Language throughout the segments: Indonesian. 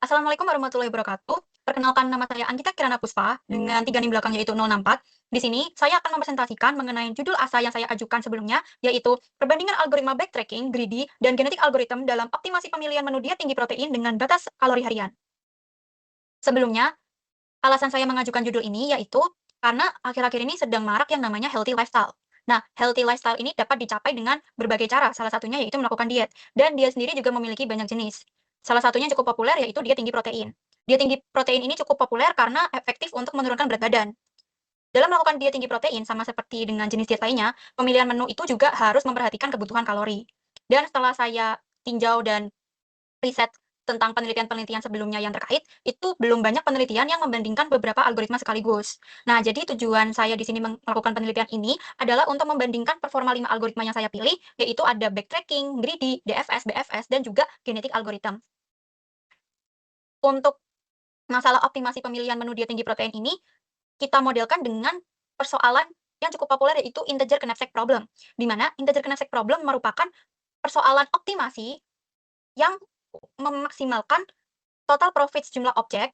Assalamualaikum warahmatullahi wabarakatuh. Perkenalkan, nama saya Anggita Kirana Puspa dengan 3 NIM belakang yaitu 064. Di sini saya akan mempresentasikan mengenai judul asa yang saya ajukan sebelumnya, yaitu perbandingan algoritma backtracking, greedy, dan genetik algorithm dalam optimasi pemilihan menu diet tinggi protein dengan batas kalori harian. Sebelumnya, alasan saya mengajukan judul ini yaitu karena akhir-akhir ini sedang marak yang namanya healthy lifestyle. Nah, healthy lifestyle ini dapat dicapai dengan berbagai cara, salah satunya yaitu melakukan diet. Dan diet sendiri juga memiliki banyak jenis. Salah satunya yang cukup populer yaitu diet tinggi protein. Diet tinggi protein ini cukup populer karena efektif untuk menurunkan berat badan. Dalam melakukan diet tinggi protein, sama seperti dengan jenis diet lainnya, pemilihan menu itu juga harus memperhatikan kebutuhan kalori. Dan setelah saya tinjau dan riset tentang penelitian-penelitian sebelumnya yang terkait, itu belum banyak penelitian yang membandingkan beberapa algoritma sekaligus. Nah, jadi tujuan saya di sini melakukan penelitian ini adalah untuk membandingkan performa 5 algoritma yang saya pilih, yaitu ada backtracking, greedy, DFS, BFS, dan juga genetic algorithm. Untuk masalah optimasi pemilihan menu diet tinggi protein ini, kita modelkan dengan persoalan yang cukup populer yaitu integer knapsack problem, di mana integer knapsack problem merupakan persoalan optimasi yang memaksimalkan total profit sejumlah objek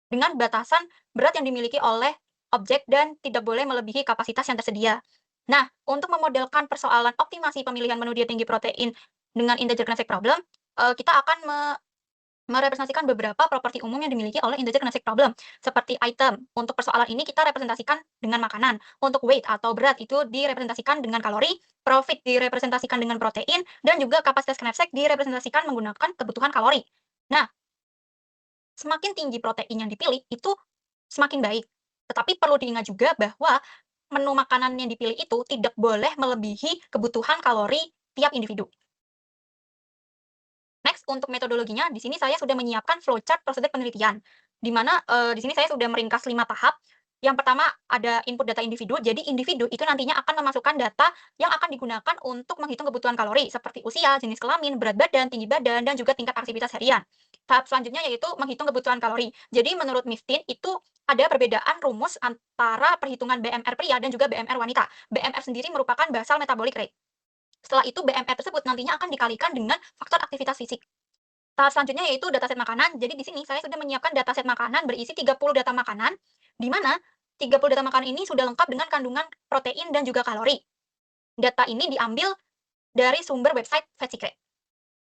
dengan batasan berat yang dimiliki oleh objek dan tidak boleh melebihi kapasitas yang tersedia. Nah, untuk memodelkan persoalan optimasi pemilihan menu diet tinggi protein dengan integer knapsack problem, kita akan merepresentasikan beberapa properti umum yang dimiliki oleh integer knapsack problem, seperti item. Untuk persoalan ini kita representasikan dengan makanan. Untuk weight atau berat itu direpresentasikan dengan kalori, profit direpresentasikan dengan protein, dan juga kapasitas knapsack direpresentasikan menggunakan kebutuhan kalori. Nah, semakin tinggi protein yang dipilih, itu semakin baik. Tetapi perlu diingat juga bahwa menu makanan yang dipilih itu tidak boleh melebihi kebutuhan kalori tiap individu. Next, untuk metodologinya, di sini saya sudah menyiapkan flowchart prosedur penelitian, di mana di sini saya sudah meringkas 5 tahap. Yang pertama ada input data individu, jadi individu itu nantinya akan memasukkan data yang akan digunakan untuk menghitung kebutuhan kalori, seperti usia, jenis kelamin, berat badan, tinggi badan, dan juga tingkat aktivitas harian. Tahap selanjutnya yaitu menghitung kebutuhan kalori. Jadi menurut Miftin itu ada perbedaan rumus antara perhitungan BMR pria dan juga BMR wanita. BMR sendiri merupakan basal metabolic rate. Setelah itu BMR tersebut nantinya akan dikalikan dengan faktor aktivitas fisik. Tahap selanjutnya yaitu dataset makanan. Jadi di sini saya sudah menyiapkan dataset makanan berisi 30 data makanan, di mana 30 data makanan ini sudah lengkap dengan kandungan protein dan juga kalori. Data ini diambil dari sumber website Fat Secret.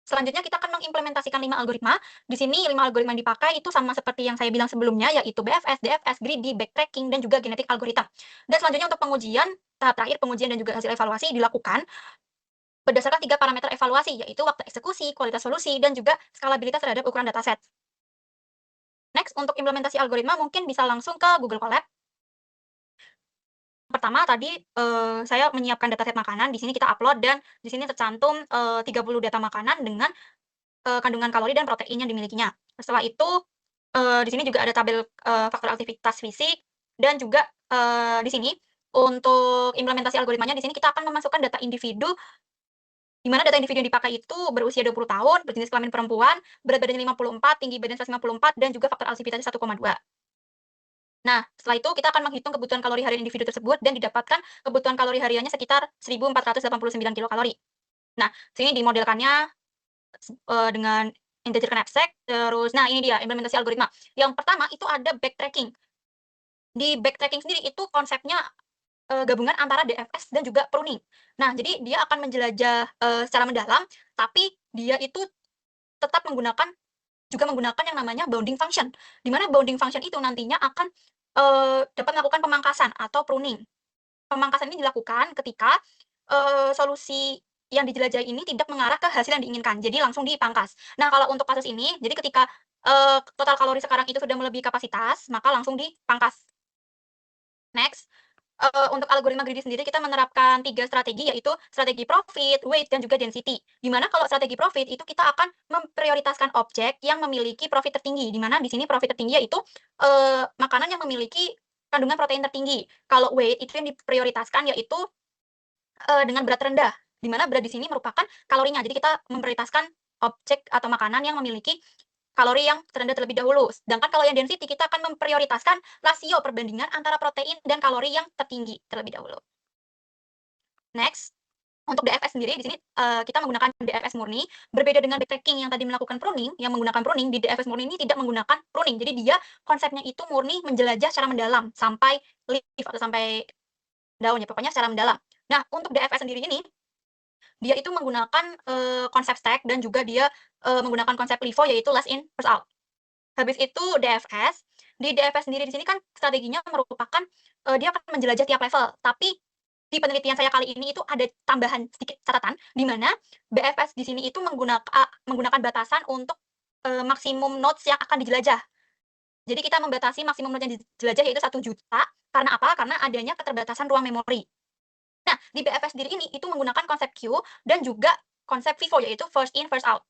Selanjutnya kita akan mengimplementasikan 5 algoritma. Di sini 5 algoritma yang dipakai itu sama seperti yang saya bilang sebelumnya, yaitu BFS, DFS, greedy, backtracking, dan juga genetic algorithm. Dan selanjutnya untuk pengujian, tahap terakhir pengujian dan juga hasil evaluasi dilakukan berdasarkan 3 parameter evaluasi, yaitu waktu eksekusi, kualitas solusi, dan juga skalabilitas terhadap ukuran dataset. Next, untuk implementasi algoritma mungkin bisa langsung ke Google Colab. Pertama tadi, saya menyiapkan dataset makanan, di sini kita upload dan di sini tercantum, 30 data makanan dengan, kandungan kalori dan protein yang dimilikinya. Setelah itu, di sini juga ada tabel, faktor aktivitas fisik dan juga, di sini untuk implementasi algoritmanya di sini kita akan memasukkan data individu, di mana data individu yang dipakai itu berusia 20 tahun, berjenis kelamin perempuan, berat badannya 54, tinggi badan 154, dan juga faktor aktivitasnya 1,2. Nah, setelah itu kita akan menghitung kebutuhan kalori harian individu tersebut dan didapatkan kebutuhan kalori hariannya sekitar 1.489 kilokalori. Nah, sini dimodelkannya dengan integer knapsack, terus nah ini dia implementasi algoritma. Yang pertama itu ada backtracking. Di backtracking sendiri itu konsepnya gabungan antara DFS dan juga pruning. Nah, jadi dia akan menjelajah, secara mendalam, tapi dia itu tetap menggunakan yang namanya bounding function, di mana bounding function itu nantinya akan, dapat melakukan pemangkasan atau pruning. Pemangkasan ini dilakukan ketika, solusi yang dijelajahi ini tidak mengarah ke hasil yang diinginkan, jadi langsung dipangkas. Nah, kalau untuk kasus ini, jadi ketika, total kalori sekarang itu sudah melebihi kapasitas, maka langsung dipangkas. Next, untuk algoritma greedy sendiri kita menerapkan 3 strategi, yaitu strategi profit, weight, dan juga density. Di mana kalau strategi profit itu kita akan memprioritaskan objek yang memiliki profit tertinggi, di mana di sini profit tertinggi yaitu, makanan yang memiliki kandungan protein tertinggi. Kalau weight itu yang diprioritaskan yaitu, dengan berat rendah, di mana berat di sini merupakan kalorinya. Jadi kita memprioritaskan objek atau makanan yang memiliki kalori yang terendah terlebih dahulu. Sedangkan kalau yang density kita akan memprioritaskan rasio perbandingan antara protein dan kalori yang tertinggi terlebih dahulu. Next, Untuk DFS sendiri di sini, kita menggunakan DFS murni, berbeda dengan backtracking yang tadi melakukan pruning, yang menggunakan pruning, di DFS murni ini tidak menggunakan pruning. Jadi dia konsepnya itu murni menjelajah secara mendalam, sampai leaf atau sampai daun ya, pokoknya secara mendalam. Nah, untuk DFS sendiri ini, dia itu menggunakan, konsep stack dan juga dia, menggunakan konsep LIFO yaitu last in, first out. Habis itu DFS, di DFS sendiri di sini kan strateginya merupakan, dia akan menjelajah tiap level, tapi di penelitian saya kali ini itu ada tambahan sedikit catatan, di mana BFS di sini itu menggunakan batasan untuk, maksimum nodes yang akan dijelajah. Jadi kita membatasi maksimum nodes yang dijelajah yaitu 1 juta, karena apa? Karena adanya keterbatasan ruang memori. Nah, di BFS sendiri ini itu menggunakan konsep queue dan juga konsep FIFO yaitu first in, first out.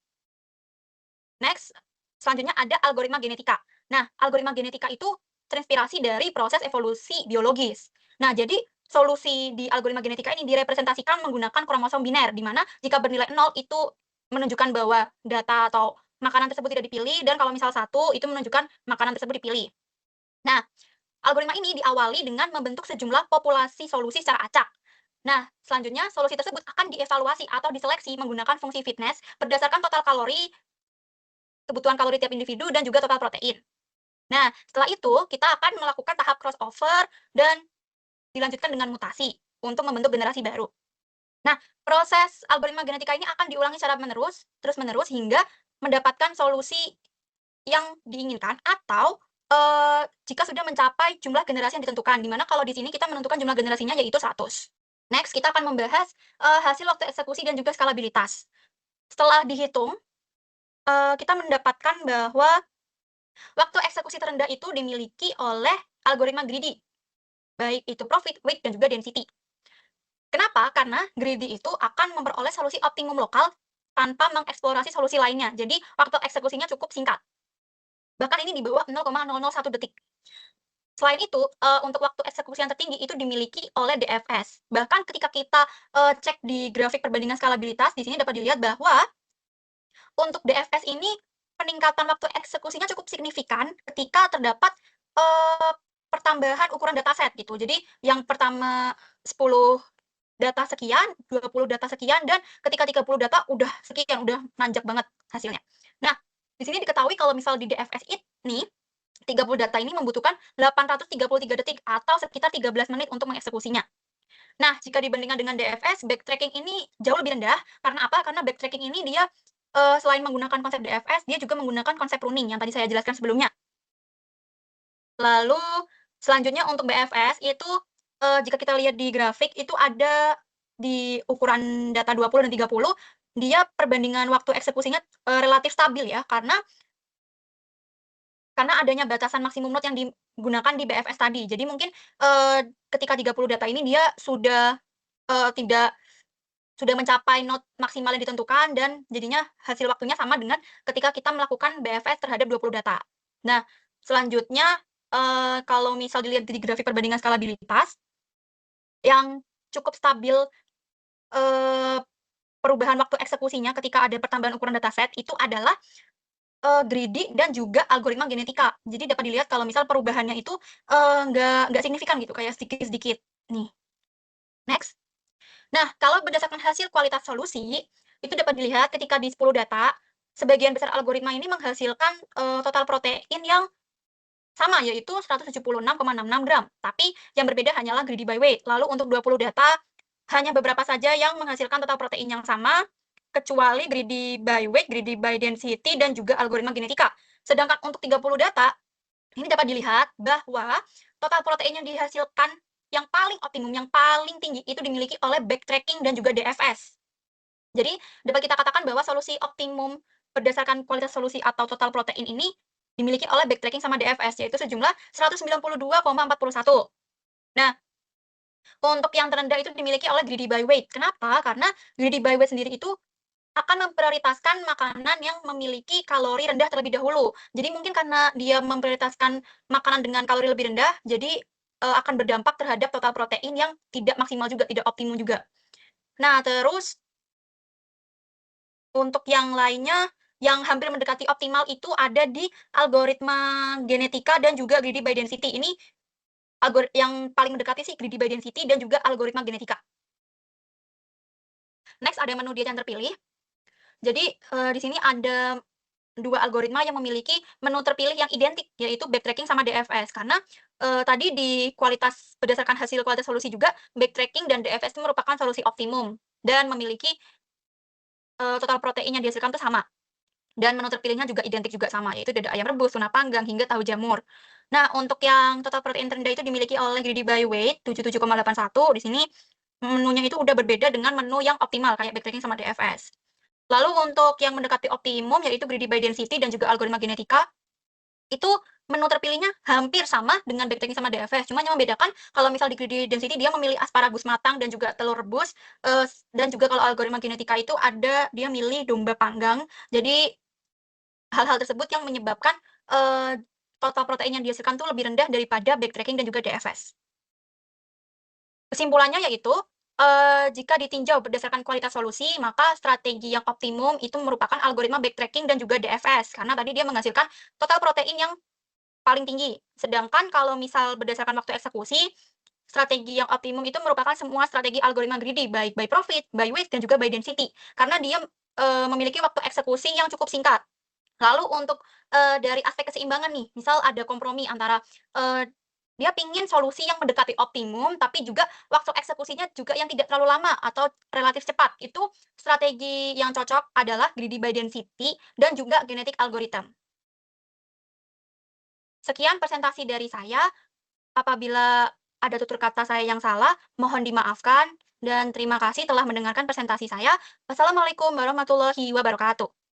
Next, selanjutnya ada algoritma genetika. Nah, algoritma genetika itu terinspirasi dari proses evolusi biologis. Nah, jadi solusi di algoritma genetika ini direpresentasikan menggunakan kromosom biner, di mana jika bernilai 0 itu menunjukkan bahwa data atau makanan tersebut tidak dipilih, dan kalau misal 1 itu menunjukkan makanan tersebut dipilih. Nah, algoritma ini diawali dengan membentuk sejumlah populasi solusi secara acak. Nah, selanjutnya solusi tersebut akan dievaluasi atau diseleksi menggunakan fungsi fitness berdasarkan total kalori, kebutuhan kalori tiap individu, dan juga total protein. Nah, setelah itu kita akan melakukan tahap crossover dan dilanjutkan dengan mutasi untuk membentuk generasi baru. Nah, proses algoritma genetika ini akan diulangi secara terus-menerus hingga mendapatkan solusi yang diinginkan atau jika sudah mencapai jumlah generasi yang ditentukan, di mana kalau di sini kita menentukan jumlah generasinya yaitu 100. Next, kita akan membahas hasil waktu eksekusi dan juga skalabilitas. Setelah dihitung, kita mendapatkan bahwa waktu eksekusi terendah itu dimiliki oleh algoritma greedy, baik itu profit, weight, dan juga density. Kenapa? Karena greedy itu akan memperoleh solusi optimum lokal tanpa mengeksplorasi solusi lainnya. Jadi waktu eksekusinya cukup singkat. Bahkan ini di bawah 0,001 detik. Selain itu, untuk waktu eksekusi yang tertinggi itu dimiliki oleh DFS. Bahkan ketika kita cek di grafik perbandingan skalabilitas, di sini dapat dilihat bahwa untuk DFS ini peningkatan waktu eksekusinya cukup signifikan ketika terdapat pertambahan ukuran dataset gitu. Jadi yang pertama 10 data sekian, 20 data sekian, dan ketika 30 data udah sekian, udah nanjak banget hasilnya. Nah, di sini diketahui kalau misal di DFS ini 30 data ini membutuhkan 833 detik atau sekitar 13 menit untuk mengeksekusinya. Nah, jika dibandingkan dengan DFS, backtracking ini jauh lebih rendah. Karena apa? Karena backtracking ini dia selain menggunakan konsep DFS, dia juga menggunakan konsep pruning yang tadi saya jelaskan sebelumnya. Lalu selanjutnya untuk BFS itu jika kita lihat di grafik itu ada di ukuran data 20 dan 30, dia perbandingan waktu eksekusinya relatif stabil ya, karena adanya batasan maksimum node yang digunakan di BFS tadi. Jadi mungkin ketika 30 data ini dia sudah tidak sudah mencapai node maksimal yang ditentukan, dan jadinya hasil waktunya sama dengan ketika kita melakukan BFS terhadap 20 data. Nah, selanjutnya kalau misal dilihat di grafik perbandingan skalabilitas, yang cukup stabil perubahan waktu eksekusinya ketika ada pertambahan ukuran dataset itu adalah greedy dan juga algoritma genetika. Jadi dapat dilihat kalau misal perubahannya itu nggak signifikan gitu, kayak sedikit-sedikit. Nih, next. Nah, kalau berdasarkan hasil kualitas solusi, itu dapat dilihat ketika di 10 data, sebagian besar algoritma ini menghasilkan total protein yang sama, yaitu 176,66 gram. Tapi yang berbeda hanyalah greedy by weight. Lalu untuk 20 data, hanya beberapa saja yang menghasilkan total protein yang sama, kecuali greedy by weight, greedy by density, dan juga algoritma genetika. Sedangkan untuk 30 data, ini dapat dilihat bahwa total protein yang dihasilkan yang paling optimum, yang paling tinggi itu dimiliki oleh backtracking dan juga DFS. Jadi dapat kita katakan bahwa solusi optimum berdasarkan kualitas solusi atau total protein ini dimiliki oleh backtracking sama DFS, yaitu sejumlah 192,41. Nah, untuk yang terendah itu dimiliki oleh greedy by weight. Kenapa? Karena greedy by weight sendiri itu akan memprioritaskan makanan yang memiliki kalori rendah terlebih dahulu. Jadi mungkin karena dia memprioritaskan makanan dengan kalori lebih rendah, jadi akan berdampak terhadap total protein yang tidak maksimal juga, tidak optimum juga. Nah, terus untuk yang lainnya yang hampir mendekati optimal itu ada di algoritma genetika dan juga greedy by density. Ini yang paling mendekati sih greedy by density dan juga algoritma genetika. Next ada menu diet yang terpilih. Jadi, di sini ada 2 algoritma yang memiliki menu terpilih yang identik, yaitu backtracking sama DFS. Karena, tadi di kualitas berdasarkan hasil kualitas solusi juga, backtracking dan DFS itu merupakan solusi optimum dan memiliki, total protein yang dihasilkan itu sama. Dan menu terpilihnya juga identik juga sama, yaitu dada ayam rebus, tuna panggang, hingga tahu jamur. Nah, untuk yang total protein terendah itu dimiliki oleh Greedy by Weight 77,81. Di sini menunya itu udah berbeda dengan menu yang optimal kayak backtracking sama DFS. Lalu untuk yang mendekati optimum yaitu Greedy by Density dan juga algoritma genetika, itu menu terpilihnya hampir sama dengan backtracking sama DFS, cuma yang membedakan kalau misal di Greedy Density dia memilih asparagus matang dan juga telur rebus, dan juga kalau algoritma genetika itu ada dia milih domba panggang. Jadi hal-hal tersebut yang menyebabkan, total protein yang dihasilkan tuh lebih rendah daripada backtracking dan juga DFS. Kesimpulannya yaitu, jika ditinjau berdasarkan kualitas solusi, maka strategi yang optimum itu merupakan algoritma backtracking dan juga DFS, karena tadi dia menghasilkan total protein yang paling tinggi. Sedangkan kalau misal berdasarkan waktu eksekusi, strategi yang optimum itu merupakan semua strategi algoritma greedy, baik by profit, by weight, dan juga by density. Karena dia, memiliki waktu eksekusi yang cukup singkat. Lalu untuk, dari aspek keseimbangan nih, misal ada kompromi antara, dia pingin solusi yang mendekati optimum, tapi juga waktu eksekusinya juga yang tidak terlalu lama atau relatif cepat. Itu strategi yang cocok adalah greedy by density dan juga genetic algorithm. Sekian presentasi dari saya. Apabila ada tutur kata saya yang salah, mohon dimaafkan dan terima kasih telah mendengarkan presentasi saya. Wassalamualaikum warahmatullahi wabarakatuh.